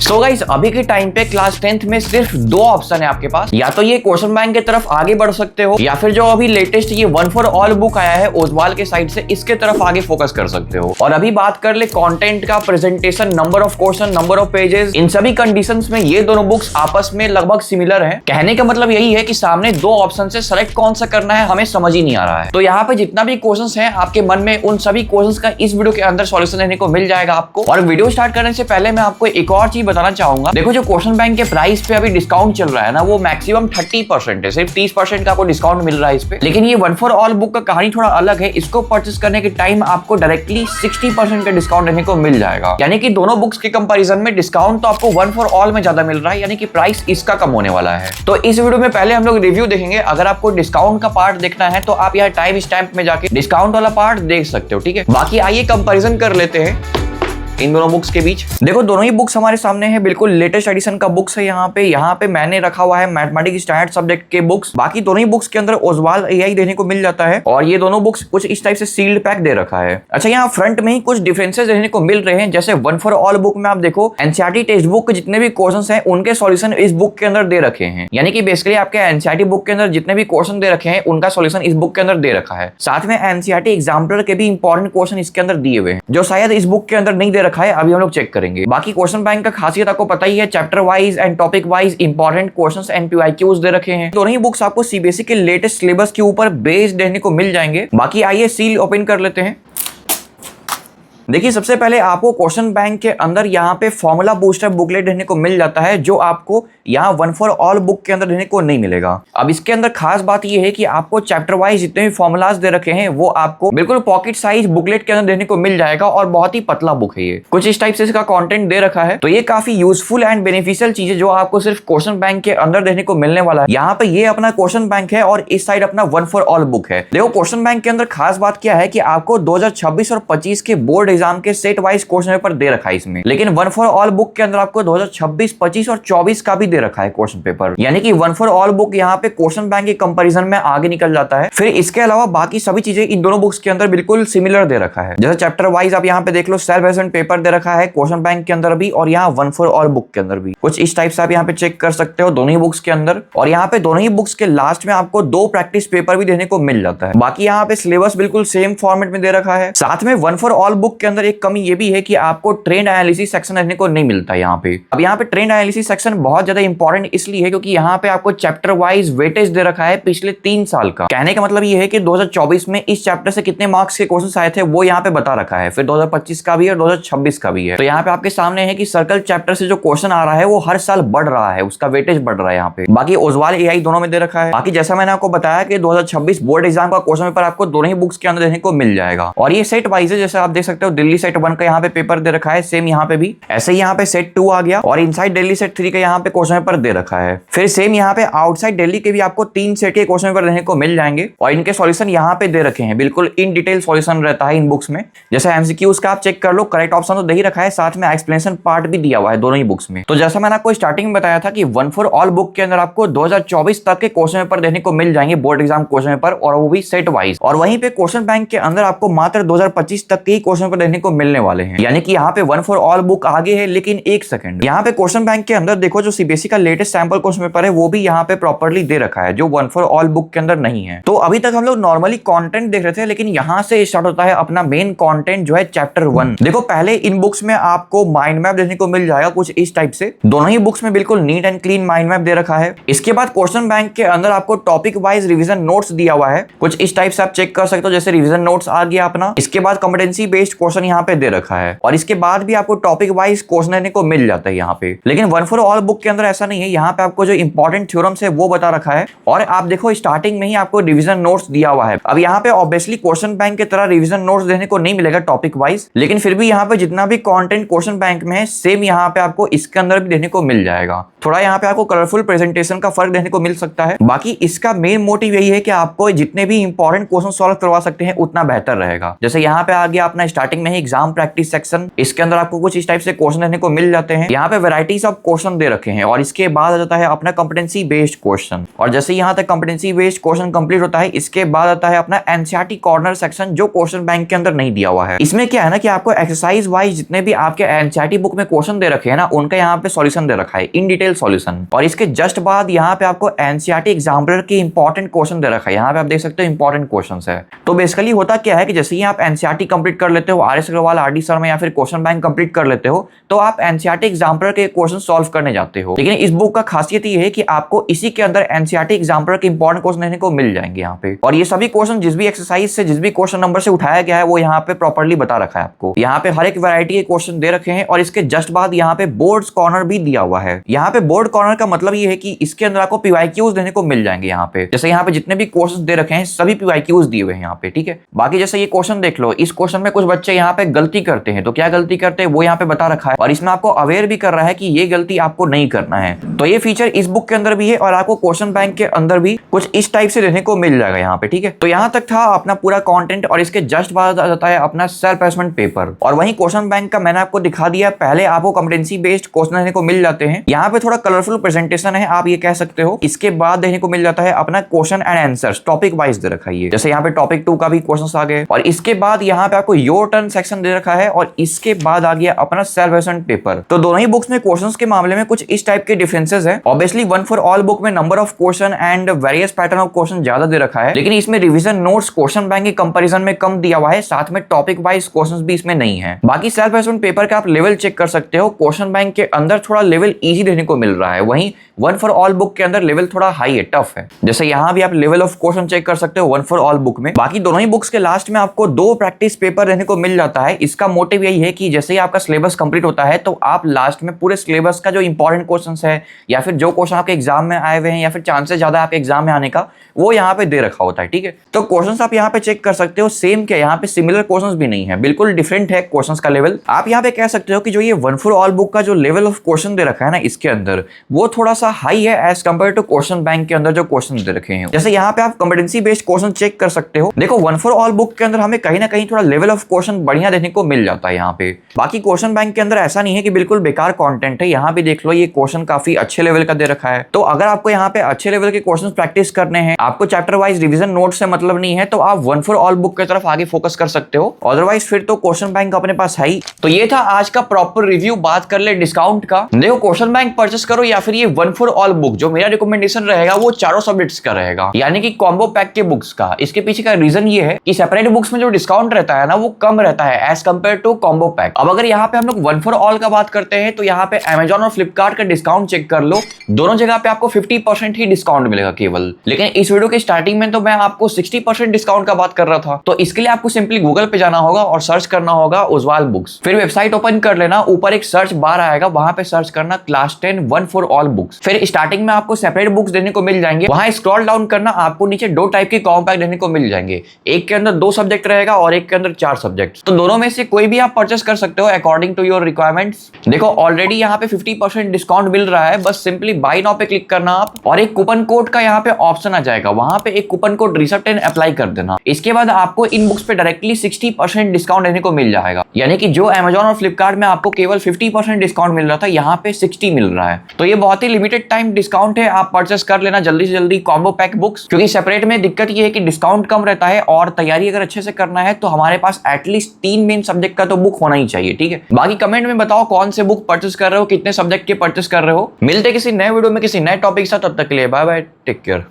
So guys अभी के time पे क्लास 10th में सिर्फ दो ऑप्शन है आपके पास, या तो ये क्वेश्चन बैंक की तरफ आगे बढ़ सकते हो या फिर जो अभी लेटेस्ट ये वन फॉर ऑल बुक आया है ओजवाल के साइड से, इसके तरफ आगे फोकस कर सकते हो। और अभी बात कर ले कंटेंट का, presentation, number of question, number of pages, इन सभी कंडीशंस में ये दोनों बुक्स आपस में लगभग सिमिलर हैं। कहने का मतलब यही है कि सामने दो ऑप्शन से सेलेक्ट कौन सा करना है हमें समझ ही नहीं आ रहा है। तो यहाँ पे जितना भी क्वेश्चंस हैं आपके मन में, उन सभी क्वेश्चंस का इस वीडियो के अंदर सॉल्यूशन देने को मिल जाएगा आपको। और वीडियो स्टार्ट करने से पहले मैं आपको एक और चीज बताना चाहूंगा। देखो जो क्वेश्चन बैंक के प्राइस पे अभी डिस्काउंट चल रहा है ना, वो मैक्सिमम 30% है, सिर्फ 30% का आपको डिस्काउंट मिल रहा है इस पे। लेकिन ये वन फॉर ऑल बुक का कहानी थोड़ा अलग है। इसको परचेस करने के टाइम आपको डायरेक्टली 60% का डिस्काउंट देने को मिल जाएगा। यानी कि दोनों बुक्स के कंपैरिजन में डिस्काउंट तो आपको वन फॉर ऑल में ज्यादा मिल रहा है, यानी कि प्राइस इसका कम होने वाला है। तो इस वीडियो में पहले हम लोग रिव्यू देखेंगे। अगर आपको डिस्काउंट का पार्ट देखना है तो आप यहाँ टाइम स्टैम्प में जाके डिस्काउंट वाला पार्ट देख सकते हो, ठीक है। बाकी आइए कंपैरिजन कर लेते हैं इन दोनों बुक्स के बीच। देखो दोनों ही बुक्स हमारे सामने है, बिल्कुल लेटेस्ट एडिशन का बुक्स है। यहाँ पे मैंने रखा हुआ है मैथमेटिक्स स्टैंडर्ड सब्जेक्ट के बुक्स। बाकी दोनों ही बुक्स के अंदर ओजवाल एआई देने को मिल जाता है और ये दोनों बुक्स कुछ इस टाइप से सील्ड पैक दे रखा है। अच्छा, यहाँ फ्रंट में ही कुछ डिफरेंसेस देखने को मिल रहे हैं। जैसे वन फॉर ऑल बुक में आप देखो एनसीईआरटी टेक्स्ट बुक के जितने भी क्वेश्चन है उनके सॉल्यूशन इस बुक के अंदर दे रखे हैं। यानी कि बेसिकली आपके एनसीईआरटी बुक के अंदर जितने भी क्वेश्चन दे रखे हैं उनका सॉल्यूशन इस बुक के अंदर दे रखा है। साथ में एनसीईआरटी एग्जाम्पलर के भी इंपॉर्टेंट क्वेश्चन इसके अंदर दिए हुए हैं, जो शायद इस बुक के अंदर नहीं दे रखा है। अभी हम लोग चेक करेंगे। बाकी क्वेश्चन बैंक का खासियत आपको पता ही है, chapter wise and topic wise important questions and PYQs दे रखे हैं। दोनों ही बुक्स आपको सीबीएसई के लेटेस्ट सिलेबस के ऊपर बेस्ड देखने को मिल जाएंगे। बाकी आइए सील ओपन कर लेते हैं। देखिए सबसे पहले आपको क्वेश्चन बैंक के अंदर यहाँ पे फॉर्मूला बूस्टर बुकलेट देखने को मिल जाता है, जो आपको यहाँ वन फॉर ऑल बुक के अंदर देखने को नहीं मिलेगा। अब इसके अंदर खास बात यह है कि आपको चैप्टर वाइज जितने भी फॉर्मूलाज दे रखे हैं वो आपको बिल्कुल पॉकेट साइज बुकलेट के अंदर देखने को मिल जाएगा और बहुत ही पतला बुक है ये। कुछ इस टाइप से इसका कंटेंट दे रखा है, तो ये काफी यूजफुल एंड बेनिफिशियल चीज है जो आपको सिर्फ क्वेश्चन बैंक के अंदर देखने को मिलने वाला है। यहाँ पे ये अपना क्वेश्चन बैंक है और इस साइड अपना वन फॉर ऑल बुक है। देखो क्वेश्चन बैंक के अंदर खास बात क्या है कि आपको 2026 और 25 के बोर्ड एग्जाम के सेट वाइज क्वेश्चन पेपर दे रखा है इसमें। लेकिन वन फॉर ऑल बुक के अंदर आपको 2026, 25 और 24 का भी दे रखा है क्वेश्चन पेपर। यानी कि वन फॉर ऑल बुक यहाँ पे क्वेश्चन बैंक के कंपैरिजन में आगे निकल जाता है। फिर इसके अलावा बाकी सभी चीजें इन दोनों बुक्स के अंदर बिल्कुल सिमिलर दे रखा है। जैसे चैप्टर वाइज आप यहाँ पे देख लो, सेल्फ असेसमेंट पेपर दे रखा है क्वेश्चन बैंक के अंदर भी और यहाँ वन फॉर ऑल बुक के अंदर भी। कुछ इस टाइप से आप यहाँ पे चेक कर सकते हो दोनों ही बुक्स के अंदर। और यहाँ पे दोनों ही बुक्स के लास्ट में आपको 2 प्रैक्टिस पेपर भी देने को मिल जाता है। बाकी यहाँ पे सिलेबस बिल्कुल सेम फॉर्मेट में दे रखा है। साथ में वन फॉर ऑल बुक के अंदर एक कमी ये भी है कि आपको ट्रेंड एनालिसिस सेक्शन देखने को नहीं मिलता यहाँ पे। अब यहाँ पे ट्रेंड एनालिसिस सेक्शन बहुत ज्यादा इंपॉर्टेंट इसलिए है क्योंकि यहाँ पे आपको चैप्टर वाइज वेटेज दे रखा है पिछले 3 साल का। कहने का मतलब ये है कि 2024 में इस चैप्टर से कितने मार्क्स के क्वेश्चन आए थे वो यहाँ पे बता रखा है। फिर 2025 का भी है और 2026 का भी है। तो यहाँ पे आपके सामने है कि सर्कल चैप्टर से जो क्वेश्चन आ रहा है वो हर साल बढ़ रहा है, उसका वेटेज बढ़ रहा है यहाँ पे। बाकी ओजवाल एआई दोनों में दे रखा है। बाकी जैसा मैंने आपको बताया कि 2026 बोर्ड एग्जाम का क्वेश्चन पेपर आपको दोनों ही बुक्स के अंदर देखने को मिल जाएगा। और ये सेट वाइज है, जैसे आप देख सकते हो दिल्ली सेट 1 का यहाँ पे पेपर दे रखा है, सेम यहाँ पे भी ऐसे ही यहाँ पे सेट 2 आ गया और इनसाइड दिल्ली सेट 3 का यहाँ पे क्वेश्चन पेपर दे रखा है। फिर सेम यहाँ पे आउटसाइड दिल्ली के भी आपको 3 सेट के क्वेश्चन पेपर देखने को मिल जाएंगे और इनके सॉल्यूशन यहाँ पे दे रखे हैं। बिल्कुल इन डिटेल सॉल्यूशन रहता है इन बुक्स में। जैसे एमसीक्यूज का आप चेक कर लो, करेक्ट ऑप्शन तो दे ही रखा है, साथ में एक्सप्लेनेशन पार्ट भी दिया हुआ है दोनों ही बुक्स में। तो जैसा मैंने आपको स्टार्टिंग में बताया था कि वन फॉर ऑल बुक के अंदर आपको 2024 तक के क्वेश्चन पेपर देखने को मिल जाएंगे, बोर्ड एग्जाम क्वेश्चन पेपर, और वो भी सेट वाइज। और वहीं पे क्वेश्चन बैंक के अंदर आपको मात्र 2025 तक के ही क्वेश्चन पेपर देखने को मिलने वाले हैं। यानी कि यहाँ पे वन फॉर ऑल बुक आगे है, लेकिन एक सेकंड, यहाँ पे क्वेश्चन बैंक के अंदर देखो जो सीबीएसई का लेटेस्ट सैंपल क्वेश्चन पेपर है वो भी यहाँ पे प्रॉपर्ली दे रखा है, जो वन फॉर ऑल बुक के अंदर नहीं है। तो अभी तक हम लोग नॉर्मली कंटेंट देख रहे थे, लेकिन यहाँ से स्टार्ट होता है अपना मेन कंटेंट जो है चैप्टर 1। देखो पहले इन बुक्स में आपको माइंड मैप देखने को मिल जाएगा कुछ इस टाइप से। दोनों ही बुक्स में बिल्कुल neat and clean mind map दे रखा है। इसके बाद क्वेश्चन बैंक के अंदर आपको टॉपिक वाइज रिवीजन नोट्स दिया हुआ है, कुछ इस टाइप से आप चेक कर सकते हो। जैसे रिवीजन नोट्स आ गया अपना, इसके बाद कॉम्पिटेंसी बेस्ड क्वेश्चन यहाँ पे दे रखा है और इसके बाद भी आपको टॉपिक वाइज क्वेश्चन देने को मिल जाता है यहाँ पे। लेकिन वन फॉर ऑल बुक के अंदर ऐसा नहीं है, यहाँ पे आपको जो इंपॉर्टेंट थ्योरम्स है वो बता रखा है और आप देखो स्टार्टिंग में ही आपको रिवीजन नोट्स दिया हुआ है। अब यहाँ पे ऑब्वियसली क्वेश्चन बैंक की तरह रिवीजन नोट्स देने को नहीं मिलेगा टॉपिक वाइज, लेकिन फिर भी यहाँ पे जितना भी कंटेंट क्वेश्चन बैंक में है सेम यहाँ पे आपको इसके अंदर भी देखने को मिल जाएगा। थोड़ा यहाँ पे आपको कलरफुल प्रेजेंटेशन का फर्क देखने को मिल सकता है। बाकी इसका मेन मोटिव यही है कि आपको जितने भी इंपॉर्टेंट क्वेश्चन सॉल्व करवा सकते हैं उतना बेहतर रहेगा। जैसे यहाँ पे आ गया अपना स्टार्टिंग में ही एग्जाम प्रैक्टिस सेक्शन, इसके अंदर आपको कुछ इस टाइप से क्वेश्चन देखने को मिल जाते हैं। यहाँ पे वैरायटीज ऑफ क्वेश्चन दे रखे हैं और इसके बाद आ जाता है अपना कॉम्पिटेंसी बेस्ड क्वेश्चन। और जैसे यहाँ तक कॉम्पिटेंसी बेस्ड क्वेश्चन कंप्लीट होता है, इसके बाद आता है अपना एनसीईआरटी कॉर्नर सेक्शन जो क्वेश्चन बैंक के अंदर नहीं दिया हुआ है। इसमें क्या है ना कि आपको एक्सरसाइज वाइज जितने भी आपके एनसीईआरटी बुक में क्वेश्चन दे रखे हैं ना, उनका यहाँ पे सॉल्यूशन दे रखा है, इन डिटेल सॉल्यूशन। और इसके जस्ट बाद यहाँ पे आपको एनसीईआरटी एग्जाम्पलर की इंपॉर्टेंट क्वेश्चन दे रखा है। यहाँ पे आप देख सकते हो इंपॉर्टेंट क्वेश्चन है। तो बेसिकली होता क्या है कि जैसे ही आप एनसीईआरटी कंप्लीट कर लेते हो आर.एस. अग्रवाल, आर.डी. शर्मा या फिर क्वेश्चन बैंक कंप्लीट कर लेते हो, तो आप एनसीईआरटी एग्जाम्पलर के क्वेश्चन सॉल्व करने जाते हो। लेकिन इस बुक का खासियत ये है कि आपको इसी के अंदर एनसीईआरटी एग्जाम्पलर के इंपॉर्टेंट क्वेश्चन देखने को मिल जाएंगे यहाँ पे। और ये सभी क्वेश्चन जिस भी एक्सरसाइज से, जिस भी क्वेश्चन नंबर से उठाया गया है, वो यहाँ पे प्रॉपर्ली बता रखा है आपको। यहाँ पे हर एक वैरायटी के क्वेश्चन दे रखे हैं और इसके जस्ट बाद यहाँ पे बोर्ड्स कॉर्नर भी दिया हुआ है। यहाँ पे बोर्ड कॉर्नर का मतलब ये है कि इसके अंदर आपको पीवाईक्यूज देने को मिल जाएंगे। यहाँ पे जैसे यहाँ पे जितने भी क्वेश्चन दे रखे हैं सभी पीवाईक्यूज दिए हुए हैं यहाँ पे, ठीक है। बाकी जैसे ये क्वेश्चन देख लो, इस क्वेश्चन में कुछ बच्चे यहाँ पे गलती करते हैं, तो क्या गलती करते हैं वो यहाँ पे बता रखा है और इसमें आपको अवेयर भी कर रहा है कि ये गलती आपको नहीं करना है। तो ये फीचर इस बुक के अंदर भी है और आपको क्वेश्चन बैंक के अंदर भी कुछ इस टाइप से देखने को मिल जाएगा यहाँ पे, ठीक है। तो यहाँ तक था अपना पूरा कंटेंट और इसके जस्ट बाद आ जाता है अपना सेल्फ असेसमेंट पेपर। और वहीं क्वेश्चन बैंक का मैंने आपको दिखा दिया, पहले आपको कॉम्पिटेंसी बेस्ड क्वेश्चन देखने को मिल जाते हैं। यहाँ पे थोड़ा कलरफुल प्रेजेंटेशन है, आप ये कह सकते हो। इसके बाद देखने को मिल जाता है अपना question and answers, topic wise दे रखा है। जैसे यहाँ पे टॉपिक 2 का भी क्वेश्चन आ गए और इसके बाद यहाँ पे आपको योर टर्न सेक्शन दे रखा है और इसके बाद आ गया अपना सेल्फ असेसमेंट पेपर। तो दोनों ही बुक्स में क्वेश्चंस के मामले में कुछ इस टाइप के डिफरेंसेस है। Obviously one for all book में number of question and various pattern of question ज्यादा दे रखा है, लेकिन इसमें रिवीजन नोट्स क्वेश्चन बैंक के कंपैरिजन में कम दिया हुआ है, साथ में टॉपिक वाइज क्वेश्चंस भी इसमें नहीं है। बाकी सेल्फ असेसमेंट पेपर का आप लेवल चेक कर सकते हो, क्वेश्चन बैंक के अंदर थोड़ा लेवल इजी देखने को मिल रहा है, वहीं वन फॉर ऑल बुक के अंदर लेवल थोड़ा हाई है, टफ है। जैसे यहाँ भी आप लेवल ऑफ क्वेश्चन चेक कर सकते हो वन फॉर ऑल बुक में। बाकी दोनों ही बुक्स के लास्ट में आपको 2 प्रैक्टिस पेपर रहने को मिल जाता है। इसका मोटिव यही है कि जैसे ही आपका सिलेबस कंप्लीट होता है तो आप लास्ट में पूरे सिलेबस का जो इंपॉर्टेंट क्वेश्चंस है या फिर जो क्वेश्चन आपके एग्जाम में आए हुए हैं या फिर चांसेस ज्यादा आपके एग्जाम में आने का, वो यहाँ पे दे रखा होता है, ठीक है। तो क्वेश्चंस आप यहाँ पे चेक कर सकते हो। सेम क्या यहाँ पे सिमिलर क्वेश्चंस भी नहीं है, बिल्कुल डिफरेंट है क्वेश्चंस का लेवल। आप यहाँ पे कह सकते हो कि जो ये वन फॉर ऑल बुक का जो लेवल ऑफ क्वेश्चन दे रखा है ना इसके अंदर, वो थोड़ा सा हाई है as compare to question bank के अंदर जो क्वेश्चन दे रखे हैं। जैसे यहाँ पे आप कॉम्पिटेंसी बेस्ड क्वेश्चन चेक कर सकते हो। देखो वन फॉर ऑल बुक के अंदर हमें कहीं ना कहीं थोड़ा लेवल ऑफ क्वेश्चन बढ़िया देखने को मिल जाता है यहाँ पे। बाकी क्वेश्चन बैंक के अंदर ऐसा नहीं है कि बिल्कुल बेकार कंटेंट है, यहाँ पे देख लो ये क्वेश्चन काफी अच्छे लेवल का दे रखा है। तो अगर आपको यहाँ पे अच्छे लेवल के क्वेश्चन प्रैक्टिस करने हैं, आपको चैप्टर वाइज रिवीजन नोट से मतलब नहीं है, तो आप वन फॉर ऑल बुक की तरफ आगे फोकस कर सकते हो। अदरवाइज फिर तो क्वेश्चन बैंक अपने पास है ही। तो ये था आज का प्रॉपर रिव्यू। बात कर ले डिस्काउंट का। देखो क्वेश्चन बैंक परचेस करो या फिर ये वन फॉर ऑल बुक, जो मेरा रिकमेंडेशन रहेगा वो चारों सब्जेक्ट्स का रहेगा, यानी कि कॉम्बो पैक के बुक्स का। इसके पीछे का रीजन ये है कि सेपरेट बुक्स में जो डिस्काउंट रहता है ना वो कम रहता है as compare to combo pack. अब अगर यहाँ पे हम लोग वन फॉर ऑल का बात करते हैं तो यहाँ पे अमेजॉन और फ्लिपकार्ट का डिस्काउंट चेक कर लो, दोनों जगह पे आपको 50% ही डिस्काउंट मिलेगा केवल। लेकिन इस वीडियो के स्टार्टिंग में तो मैं आपको 60% डिस्काउंट का बात कर रहा था। तो इसके लिए आपको सिंपली गूगल पे जाना होगा और सर्च करना होगा उज्वाल बुक्स, फिर वेबसाइट ओपन कर लेना, ऊपर एक सर्च बार आएगा, वहां पे सर्च करना class 10 one for all books. फिर स्टार्टिंग में आपको सेपरेट बुक्स देने को मिल जाएंगे, वहां स्क्रॉल डाउन करना, आपको नीचे 2 टाइप के कॉम्बो पैक देने को मिल जाएंगे, एक के अंदर 2 सब्जेक्ट रहेगा और एक के अंदर 4 सब्जेक्ट। तो दोनों में से कोई भी आप परचेस कर सकते हो अकॉर्डिंग टू योर रिक्वायरमेंट्स। देखो ऑलरेडी यहाँ पे 50% डिस्काउंट मिल रहा है, बस सिंपली बाय नाउ पे क्लिक करना आप, और एक कूपन कोड का यहाँ पे ऑप्शन आ जाएगा, वहां पे एक कूपन कोड रिसेप्ट10 अप्लाई कर देना। इसके बाद आपको इन बुक्स पे डायरेक्टली 60% डिस्काउंट देने को मिल जाएगा, यानी कि जो अमेजॉन और फ्लिपकार्ट में आपको केवल 50% डिस्काउंट मिल रहा था, यहाँ पे 60 मिल रहा है। तो ये बहुत ही लिमिटेड टाइम डिस्काउंट है, आप परचेस कर लेना जल्दी से जल्दी कॉम्बो पैक बुक्स, क्योंकि सेपरेट में दिक्कत ये है कि डिस्काउंट कम रहता है और तैयारी अगर अच्छे से करना है तो हमारे पास एटलीस्ट 3 मेन सब्जेक्ट का तो बुक होना ही चाहिए, ठीक है। बाकी कमेंट में बताओ कौन से बुक परचेस कर रहे हो, कितने सब्जेक्ट के परचेस कर रहे हो। मिलते किसी नए वीडियो में किसी नए टॉपिक के साथ, तब तक के लिए बाय बाय, टेक केयर।